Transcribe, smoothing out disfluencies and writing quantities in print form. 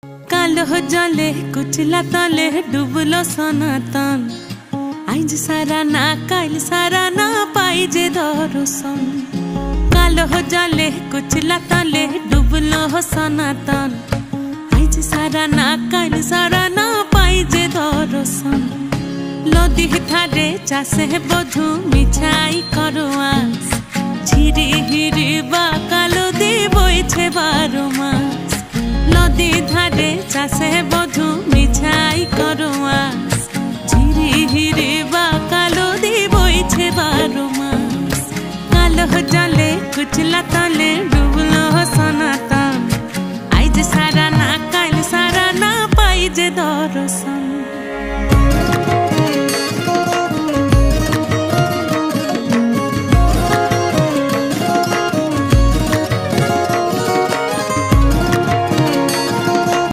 कालो जले कुचला तले डुबलो सनातन आइज सारा ना काल सारा ना पाइजे दर्शन। कालो जले कुचला तले डुबलो सनातन आइज सारा ना काल सारा ना पाइजे दर्शन। लदी थारे चासे बधु मिछाई करवास झिरी हिरी बा कालो दी बइछे 12 मास। लदी धारे चासे बधु मिछाई करवास झिरी हिरी बा कालो दी बइछे 12 मास। कालो जले कुचला तले